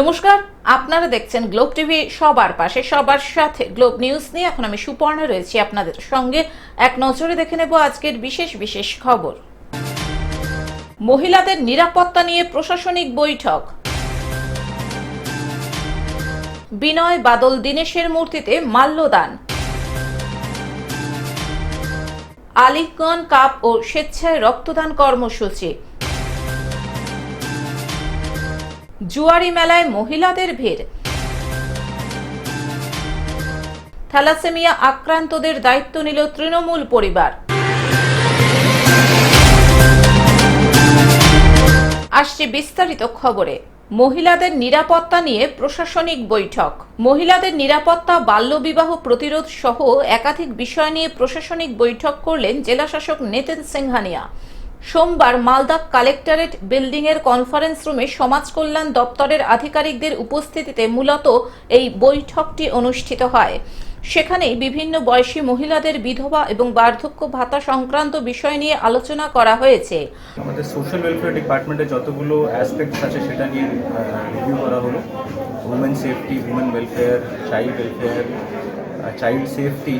নমস্কার, আপনারা দেখছেন গ্লোব টিভি। সবার পাশে সবার সাথে গ্লোব নিউজ নিয়ে এখন আমি সুপর্ণা রয়েছি আপনাদের সঙ্গে। এক নজরে দেখে নেব আজকের বিশেষ বিশেষ খবর। মহিলাদের নিরাপত্তা নিয়ে প্রশাসনিক বৈঠক। বিনয় বাদল দীনেশের মূর্তিতে মাল্যদান। আলিগঞ্জ কাপ ও স্বেচ্ছায় রক্তদান কর্মসূচি। জুয়ারি মেলায় মহিলাদের ভিড়। থ্যালাসেমিয়া আক্রান্তদের দায়িত্ব নিল তৃণমূল পরিবার। আসছে বিস্তারিত খবরে। মহিলাদের নিরাপত্তা নিয়ে প্রশাসনিক বৈঠক। মহিলাদের নিরাপত্তা, বাল্যবিবাহ প্রতিরোধ সহ একাধিক বিষয় নিয়ে প্রশাসনিক বৈঠক করলেন জেলাশাসক নিতিন সিংহানিয়া। সোমবার মালদা কালেক্টরেট বিল্ডিং এর কনফারেন্স রুমে সমাজ কল্যাণ দপ্তরের আধিকারিকদের উপস্থিতিতে মূলত এই বৈঠকটি অনুষ্ঠিত হয়। সেখানে বিভিন্ন বয়সী মহিলাদের বিধবা এবং বার্ধক্য ভাতা সংক্রান্ত বিষয় নিয়ে আলোচনা করা হয়েছে। আমাদের সোশ্যাল ওয়েলফেয়ার ডিপার্টমেন্টে যতগুলো অ্যাসপেক্টস আছে সেটা নিয়ে রিভিউ করা হলো। Women safety, women welfare, child welfare, child safety,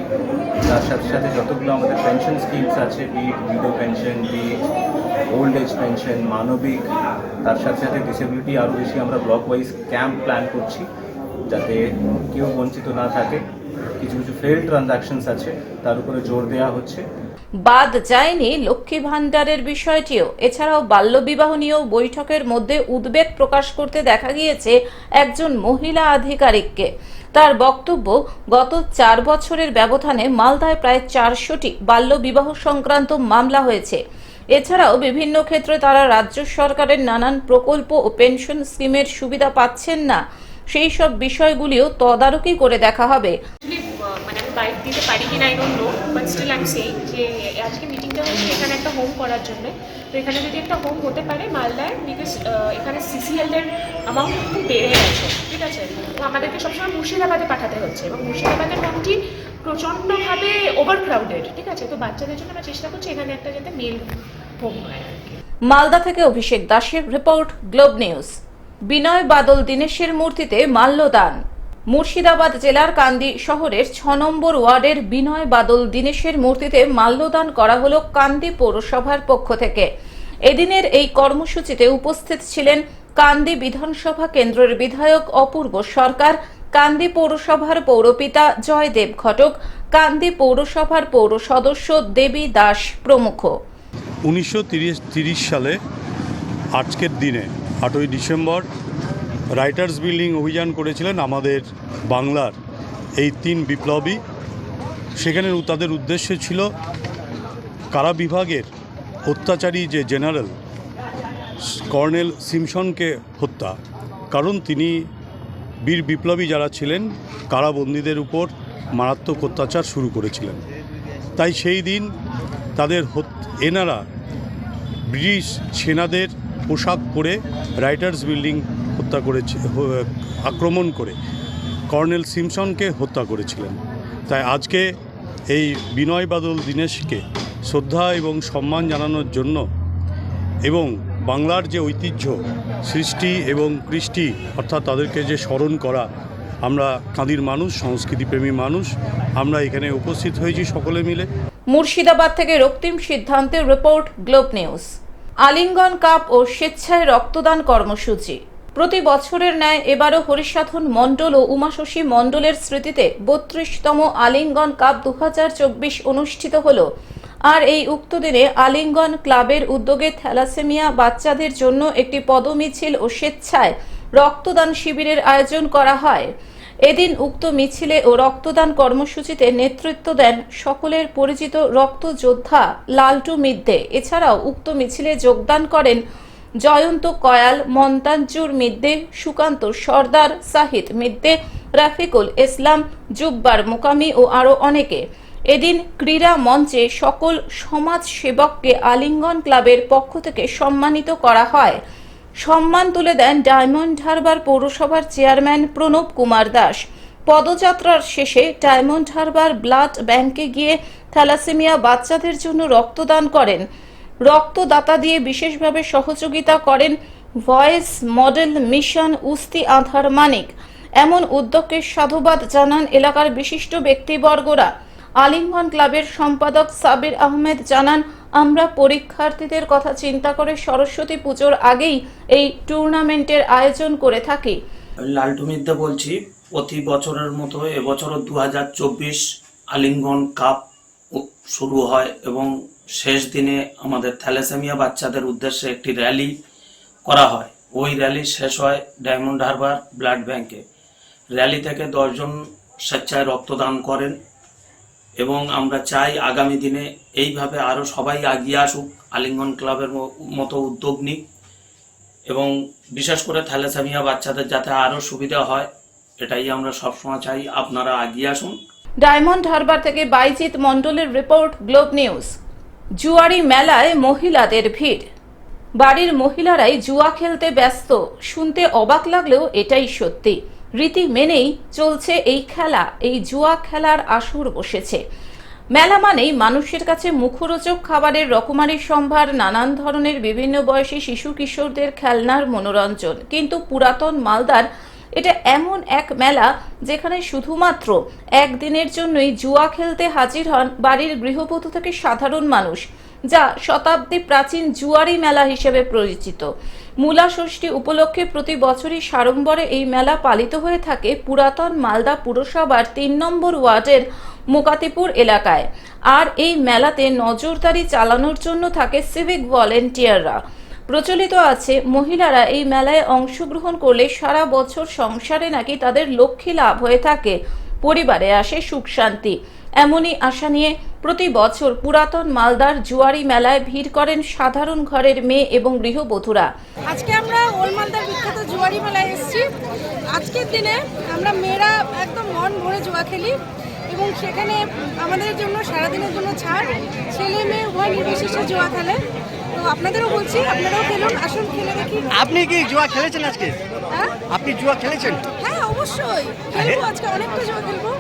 তার সাথে সাথে যতগুলো আমাদের পেনশন স্কিমস আছে, widow pension, old age pension, মানবিক, তার সাথে সাথে ডিসেবিলিটি আরও বেশি আমরা ব্লক ওয়াইজ ক্যাম্প প্ল্যান করছি যাতে কেউ বঞ্চিত না থাকে। কিছু কিছু ফেল ট্রানজাকশনস আছে তার উপরে জোর দেওয়া হচ্ছে। বাদ যায়নি লক্ষ্মী ভান্ডারের বিষয়টিও। এছাড়াও বাল্যবিবাহ নিয়েও বৈঠকের মধ্যে উদ্বেগ প্রকাশ করতে দেখা গিয়েছে একজন মহিলা আধিকারিককে। তার বক্তব্য, গত 4 বছরের ব্যবধানে মালদায় প্রায় 400টি বাল্যবিবাহ সংক্রান্ত মামলা হয়েছে। এছাড়াও বিভিন্ন ক্ষেত্রে তারা রাজ্য সরকারের নানান প্রকল্প ও পেনশন স্কিমের সুবিধা পাচ্ছেন না। সেই সব বিষয়গুলিও তদারকি করে দেখা হবে। আমি বাইক দিতে পারি কিনা I don't know, but still I am saying যে আজকে মিটিংটা হচ্ছে এখানে একটা হোম করার জন্য। তো এখানে যদি একটা হোম হতে পারে মালদায়, বিকজ এখানে সিসিএল এর অ্যামাউন্ট খুব বেড়ে গেছে, ঠিক আছে। তো আমাদেরকে সবসময় মুর্শিদাবাদে পাঠাতে হচ্ছে এবং মুর্শিদাবাদের হোমটি প্রচণ্ডভাবে ওভারক্রাউডেড, ঠিক আছে। তো বাচ্চাদের জন্য আমরা চেষ্টা করছি এখানে একটা যাতে মেল হোম হয় আর কি। মালদা থেকে অভিষেক দাসের report, globe news. Binoy Badal দীনেশের মূর্তিতে মাল্যদান। মুর্শিদাবাদ জেলার কান্দি শহরের 6 নম্বর ওয়ার্ডের বিনয় বাদল দীনেশের মূর্তিতে মাল্যদান করা হলো কান্দি পৌরসভার পক্ষ থেকে। এদিনের এই কর্মসূচিতে উপস্থিত ছিলেন কান্দি বিধানসভা কেন্দ্রের বিধায়ক অপূর্ব সরকার, কান্দি পৌরসভার পৌরপিতা জয়দেব ঘটক, কান্দি পৌরসভার পৌর সদস্য দেবী দাস প্রমুখ। 1930 সালে আজকের দিনে 8ই ডিসেম্বর রাইটার্স বিল্ডিং অভিযান করেছিলেন আমাদের বাংলার এই 3 বিপ্লবী। সেখানে তাদের উদ্দেশ্য ছিল কারা বিভাগের অত্যাচারী যে জেনারেল কর্নেল সিমসনকে হত্যা। কারণ তিনি বীর বিপ্লবী যারা ছিলেন কারাবন্দীদের উপর মারাত্মক অত্যাচার শুরু করেছিলেন। তাই সেই দিন তাদের এনারা ব্রিটিশ সেনাদের পোশাক পরে রাইটার্স বিল্ডিং আক্রমণ করে কর্নেল সিমসনকে হত্যা করেছিলেন। তাই আজকে এই বিনয় বাদল দীনেশকে শ্রদ্ধা এবং সম্মান জানানোর জন্য এবং বাংলার যে ঐতিহ্য, সৃষ্টি এবং কৃষ্টি, অর্থাৎ তাদেরকে যে স্মরণ করা, আমরা কাঁদির মানুষ, সংস্কৃতিপ্রেমী মানুষ, আমরা এখানে উপস্থিত হয়েছি সকলে মিলে। মুর্শিদাবাদ থেকে রক্তিম সিদ্ধান্তের report, globe news. Aliganj cup ও স্বেচ্ছায় রক্তদান কর্মসূচি। প্রতি বছরের ন্যায় এবারও হরিসাধন মণ্ডল ও উমাশশী মণ্ডলের স্মৃতিতে 32তম আলিগঞ্জ কাপ 2024 অনুষ্ঠিত হল। আর এই উক্ত দিনে আলিগঞ্জ ক্লাবের উদ্যোগে থ্যালাসেমিয়া বাচ্চাদের জন্য একটি পদমিছিল ও স্বেচ্ছায় রক্তদান শিবিরের আয়োজন করা হয়। এদিন উক্ত মিছিলে ও রক্তদান কর্মসূচিতে নেতৃত্ব দেন সকলের পরিচিত রক্তযোদ্ধা লালটু মিদ্দে। এছাড়াও উক্ত মিছিলে যোগদান করেন জয়ন্ত কয়াল, মন্তাঞ্জুর মিদ্দে, সুকান্ত সর্দার, সাহিদ মিদ্দে, রাফিকুল ইসলাম, জুব্বার মুকামি ও আরও অনেকে। এদিন ক্রীড়া মঞ্চে সকল সমাজ সেবককে আলিগঞ্জ ক্লাবের পক্ষ থেকে সম্মানিত করা হয়। সম্মান তুলে দেন ডায়মন্ড হারবার পৌরসভার চেয়ারম্যান প্রণব কুমার দাস। পদযাত্রার শেষে ডায়মন্ড হারবার ব্লাড ব্যাংকে গিয়ে থ্যালাসেমিয়া বাচ্চাদের জন্য রক্তদান করেন। রক্তদাতা দিয়ে বিশেষভাবে সহযোগিতা করেন ভয়েস মডেল মিশন উস্তি আধার মানিক এমন উদ্যোগকে সাধুবাদ জানান এলাকার বিশিষ্ট ব্যক্তিবর্গরা। আলিঙ্গন ক্লাবের সম্পাদক সাবির আহমেদ জানান, আমরা পরীক্ষার্থীদের কথা চিন্তা করে সরস্বতী পুজোর আগেই এই টুর্নামেন্টের আয়োজন করে থাকি। লালটু মিদ্দা বলছি। প্রতি বছরের মতো এবছরও 2024 আলিঙ্গন কাপ শুরু হয় এবং শেষ দিনে আমাদের থ্যালাসেমিয়া বাচ্চাদের উদ্দেশ্যে একটি র্যালি করা হয়। ওই র্যালি শেষ হয় ডায়মন্ড হারবার ব্লাড ব্যাংকে। র্যালি থেকে 10 জন স্বেচ্ছায় রক্তদান করেন এবং আমরা চাই আগামী দিনে এইভাবে আরও সবাই এগিয়ে আসুক, আলিঙ্গন ক্লাবের মতো উদ্যোগ নিক এবং বিশেষ করে থ্যালাসেমিয়া বাচ্চাদের যাতে আরও সুবিধা হয়, এটাই আমরা সবসময় চাই। আপনারা এগিয়ে আসুন। ডায়মন্ড হারবার থেকে বাইজিৎ মণ্ডলের রিপোর্ট, গ্লোব নিউজ। জুয়ারি মেলায় মহিলাদের ভিড়। বাড়ির মহিলারাই জুয়া খেলতে ব্যস্ত। শুনতে অবাক লাগলেও এটাই সত্যি। রীতি মেনেই চলছে এই খেলা। এই জুয়া খেলার আসর বসেছে। মেলা মানেই মানুষের কাছে মুখরোচক খাবারের রকমারি সম্ভার, নানান ধরনের বিভিন্ন বয়সী শিশু কিশোরদের খেলনার মনোরঞ্জন। কিন্তু পুরাতন মালদার এটা এমন এক মেলা যেখানে শুধুমাত্র একদিনের জন্যই জুয়া খেলতে হাজির হন বাড়ির গৃহবধূ থেকে সাধারণ মানুষ, যা শতাব্দী প্রাচীন জুয়ারি মেলা হিসেবে পরিচিত। মূলা ষষ্ঠী উপলক্ষে প্রতি বছরই সাড়ম্বরে এই মেলা পালিত হয়ে থাকে পুরাতন মালদা পুরসভার 3 নম্বর ওয়ার্ডের মোকাতিপুর এলাকায়। আর এই মেলাতে নজরদারি চালানোর জন্য থাকে সিভিক ভলেন্টিয়াররা। প্রচলিত আছে, মহিলারা এই মেলায় অংশগ্রহণ করলে সারা বছর সংসারে নাকি তাদের লক্ষ্মী লাভ হয়ে থাকে, পরিবারে আসে সুখ শান্তি। এমনই আশা নিয়ে প্রতি বছর পুরাতন মালদার জুয়ারি মেলায় ভিড় করেন সাধারণ ঘরের মেয়ে এবং গৃহবধূরা। আজকে আমরা ওল্ড মালদার বিখ্যাত জুয়ারি মেলায় এসেছি। আজকের দিনে আমরা মেয়েরা একদম মন ভরে জুয়া খেলি এবং সেখানে আমাদের জন্য সারাদিনের জন্য ছাড়। ছেলে মেয়ে উভয় নির্বিশেষে জুয়া খেলে। তো আপনাদেরও বলছি, আপনারাও খেলুন, আসুন খেলে দেখি। আপনি কি জুয়া খেলেছেন আজকে? হ্যাঁ, আপনি জুয়া খেলেছেন? হ্যাঁ অবশ্যই খেলবো। আজকে অনেকটা জুয়া খেলবো।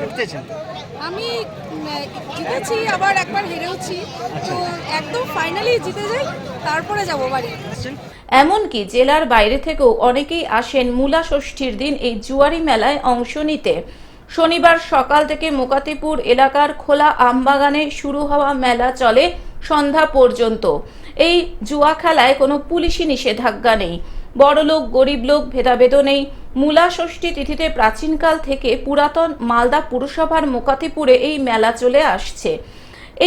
জিতেছেন? আমি জিতেছি, আবার একবার হেরেওছি। তো একদম ফাইনালি জিতে যাই, তারপরে যাবো বাড়ি। এমনকি জেলার বাইরে থেকেও অনেকেই আসেন মূলা ষষ্ঠীর দিন এই জুয়ারি মেলায় অংশ নিতে। শনিবার সকাল থেকে মোকাতিপুর এলাকার খোলা আমবাগানে শুরু হওয়া মেলা চলে সন্ধ্যা পর্যন্ত। এই জুয়া খেলায় কোনো পুলিশি নিষেধাজ্ঞা নেই। বড়লোক গরিব লোক ভেদাভেদ নেই। মূলা ষষ্ঠী তিথিতে প্রাচীনকাল থেকে পুরাতন মালদা পুরসভার মোকাতিপুরে এই মেলা চলে আসছে।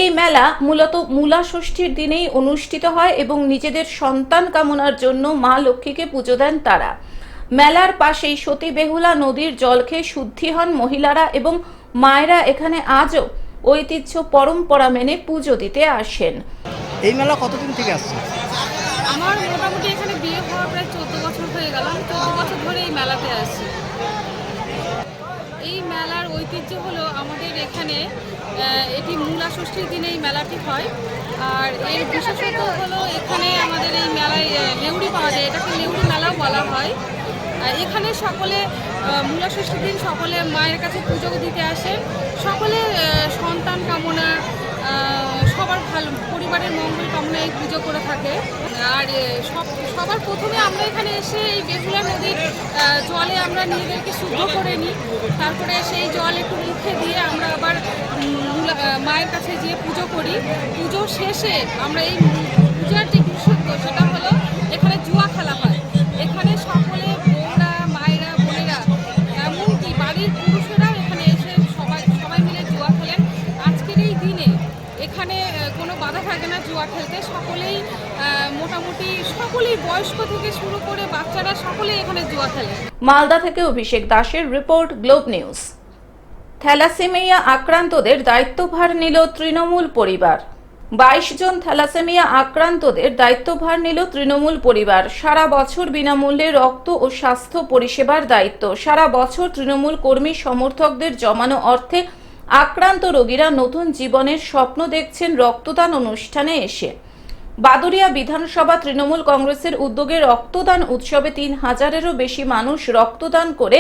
এই মেলা মূলত মূলা ষষ্ঠীর দিনেই অনুষ্ঠিত হয় এবং নিজেদের সন্তান কামনার জন্য মা লক্ষ্মীকে পুজো দেন তারা। মেলার পাশেই সতী বেহুলা নদীর জল খেয়ে শুদ্ধি হন মহিলারা এবং মায়েরা এখানে আজও ঐতিহ্য পরম্পরা মেনে পুজো দিতে আসেন। এই মেলা কতদিন থেকে আসছে? আমার মোটামুটি এখানে বিয়ে হওয়ার প্রায় 14 বছর হয়ে গেল। আমি 14 বছর ধরে এই মেলাতে আসি। এই মেলার ঐতিহ্য হলো আমাদের এখানে এটি মূলা ষষ্ঠীর দিনে এই মেলাটি হয়। আর এর বিশেষত হলো এখানে আমাদের এই মেলায় নেউরি পাওয়া যায়, এটাকে নেউরি মেলাও বলা হয়। এখানে সকলে মূলা ষষ্ঠীর দিন সকলে মায়ের কাছে পুজো দিতে আসেন। সকলে সন্তান কামনা, সবার ভালো পরিবারের মঙ্গল কামনায় পুজো করে থাকে। আর সবার প্রথমে আমরা এখানে এসে এই বেহুলা নদীর জলে আমরা নিজেদেরকে শুদ্ধ করে নিই। তারপরে সেই জল একটু মুখে দিয়ে আমরা আবার মায়ের কাছে গিয়ে পুজো করি। পুজো শেষে আমরা এই পূজার যে বিশুদ্ধ সেটা হলো এখানে জুয়া খেলা হয়। এখানে সকলে বউরা, মায়েরা, বোনেরা, এমনকি বাড়ির পুরুষেরাও এখানে এসে সবাই মিলে জুয়া খেলেন। আজকের এই দিনে এখানে কোনো বাধা থাকে না জুয়া খেলতে। সকলেই মোটামুটি সকলেই বয়স্ক থেকে শুরু করে বাচ্চারা সকলেই এখানে জুয়া খেলে। মালদা থেকে অভিষেক দাসের রিপোর্ট, গ্লোব নিউজ। থ্যালাসেমিয়া আক্রান্তদের দায়িত্বভার নিল তৃণমূল পরিবার। 22 জন থ্যালাসেমিয়া আক্রান্তদের দায়িত্বভার নিল তৃণমূল পরিবার। সারা বছর বিনামূল্যে রক্ত ও স্বাস্থ্য পরিষেবার দায়িত্ব। সারা বছর তৃণমূল কর্মী সমর্থকদের জমানো অর্থে আক্রান্ত রোগীরা নতুন জীবনের স্বপ্ন দেখছেন রক্তদান অনুষ্ঠানে এসে। বাদুড়িয়া বিধানসভা তৃণমূল কংগ্রেসের উদ্যোগে রক্তদান উৎসবে 3000-এরও বেশি মানুষ রক্তদান করে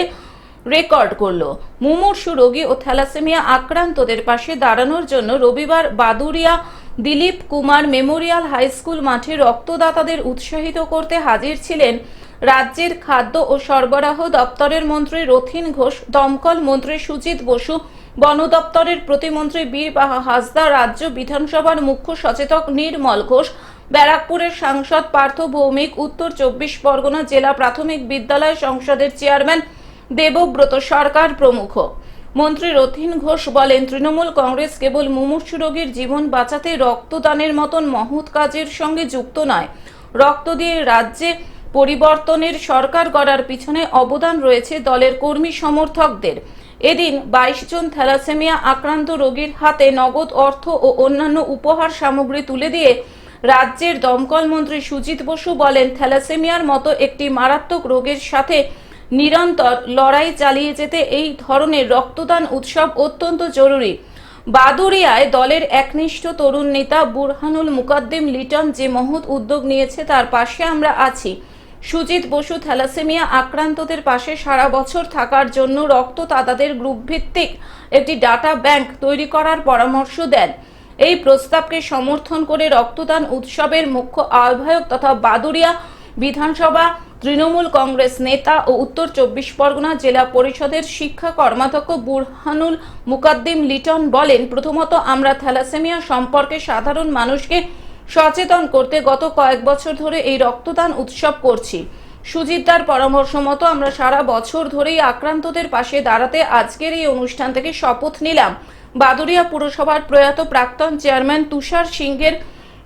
রেকর্ড করল। মুমূর্ষু রোগী ও থ্যালাসেমিয়া আক্রান্তদের পাশে দাঁড়ানোর জন্য রবিবার Baduria Dilip Kumar memorial high school মাঠে রক্তদাতাদের উৎসাহিত করতে হাজির ছিলেন রাজ্যের খাদ্য ও সরবরাহ দপ্তরের মন্ত্রী রথীন ঘোষ, দমকল মন্ত্রী সুজিত বসু, বন দপ্তরের প্রতিমন্ত্রী বীরবাহা হাসদা, রাজ্য বিধানসভার মুখ্য সচেতক নির্মল ঘোষ, ব্যারাকপুরের সাংসদ পার্থ ভৌমিক, উত্তর 24 পরগনা জেলা প্রাথমিক বিদ্যালয় সংসদের চেয়ারম্যান দেবব্রত সরকার প্রমুখ। মন্ত্রী রথীন ঘোষ বলেন, তৃণমূল কংগ্রেস কেবল মুমূর্ষু রোগীর জীবন বাঁচাতে রক্তদানের মতন মহৎ কাজের সঙ্গে যুক্ত নয়, রক্ত দিয়ে রাজ্যে পরিবর্তনের সরকার গড়ার পিছনে অবদান রয়েছে দলের কর্মী সমর্থকদের। এদিন 22 জন থ্যালাসেমিয়া আক্রান্ত রোগীর হাতে নগদ অর্থ ও অন্যান্য উপহার সামগ্রী তুলে দিয়ে রাজ্যের দমকল মন্ত্রী সুজিত বসু বলেন, থ্যালাসেমিয়ার মতো একটি মারাত্মক রোগের সাথে নিরন্তর লড়াই চালিয়ে যেতে এই ধরনের রক্তদান উৎসব অত্যন্ত জরুরি। বাদুড়িয়ায় দলের একনিষ্ঠ তরুণ নেতা বুরহানুল মুকাদ্দিম লিটন যে মহৎ উদ্যোগ নিয়েছে তার পাশে আমরা আছি। সুজিত বসু থ্যালাসেমিয়া আক্রান্তদের পাশে সারা বছর থাকার জন্য রক্তদাতাদের গ্রুপ ভিত্তিক একটি ডাটা ব্যাংক তৈরি করার পরামর্শ দেন। এই প্রস্তাবকে সমর্থন করে রক্তদান উৎসবের মুখ্য আহ্বায়ক তথা বাদুড়িয়া বিধানসভা তৃণমূল কংগ্রেস নেতা ও উত্তর 24 পরগনা জেলা পরিষদের শিক্ষা কর্মাধ্যক্ষ বুরহানুল মুকাদ্দিম লিটন বলেন, প্রথমত আমরা থ্যালাসেমিয়া সম্পর্কে সাধারণ মানুষকে সচেতন করতে গত কয়েক বছর ধরে এই রক্তদান উৎসব করছি। সুজিতদার পরামর্শ মতো আমরা সারা বছর ধরেই আক্রান্তদের পাশে দাঁড়াতে আজকের এই অনুষ্ঠান থেকে শপথ নিলাম। বাদুড়িয়া পুরসভার প্রয়াত প্রাক্তন চেয়ারম্যান তুষার সিংহের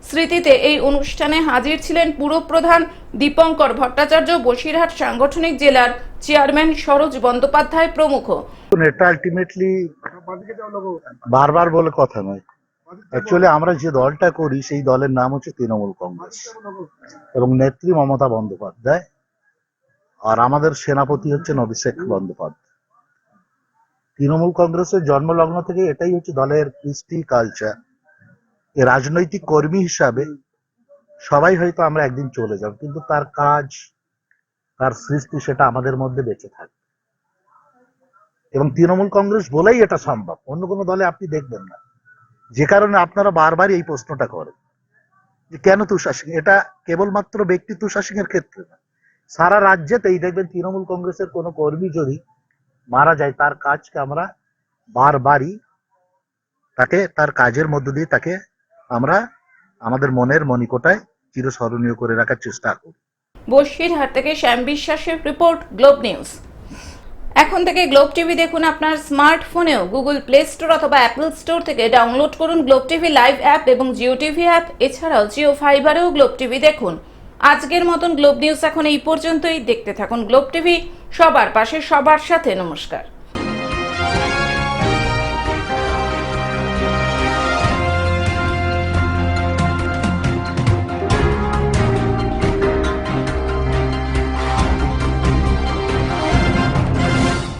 স্মৃতিতে এই অনুষ্ঠানে হাজির ছিলেন পুরপ্রধান দীপঙ্কর ভট্টাচার্য, বসিরহাট সাংগঠনিক জেলার চেয়ারম্যান সরোজ বন্দ্যোপাধ্যায় প্রমুখ। এটা আলটিমেটলি বারবার বলে কথা নয়, অ্যাকচুয়ালি আমরা যে দলটা করি সেই দলের নাম হচ্ছে তৃণমূল কংগ্রেস এবং নেত্রী মমতা বন্দ্যোপাধ্যায়, আর আমাদের সেনাপতি হচ্ছেন অভিষেক বন্দ্যোপাধ্যায়। তৃণমূল কংগ্রেসের জন্মলগ্ন থেকে এটাই হচ্ছে দলের কৃষ্টি কালচার। রাজনৈতিক কর্মী হিসাবে সবাই হয়তো আমরা একদিন চলে যাব, কিন্তু তার কাজ, তার সৃষ্টি সেটা আমাদের মধ্যে বেঁচে থাকবে এবং তৃণমূল কংগ্রেস বলেই এটা সম্ভব, অন্য কোনো দলে আপনি দেখবেন না। যে কারণে আপনারা বারবার এই প্রশ্নটা করেন যে কেন তুষার সিং, এটা কেবলমাত্র ব্যক্তি তুষার সিং এর ক্ষেত্রে না, সারা রাজ্যেতেই দেখবেন তৃণমূল কংগ্রেসের কোনো কর্মী যদি মারা যায় তার কাজকে আমরা বারবারই তাকে তার কাজের মধ্য দিয়ে তাকে আমরা আমাদের মনের মণিকোটায় চিরস্মরণীয় করে রাখার চেষ্টা করি। বসিরহাট থেকে শ্যাম বিশ্বাসের রিপোর্ট, গ্লোব নিউজ। এখন থেকে গ্লোব টিভি দেখুন আপনার স্মার্টফোনেও। গুগল প্লে স্টোর অথবা অ্যাপল স্টোর থেকে ডাউনলোড করুন গ্লোব টিভি লাইভ অ্যাপ এবং জিও টিভি অ্যাপ। এছাড়াও জিও ফাইবারেও গ্লোব টিভি দেখুন। আজকের মতন গ্লোব নিউজ এখন এই পর্যন্তই। দেখতে থাকুন গ্লোব টিভি, সবার পাশে সবার সাথে। নমস্কার।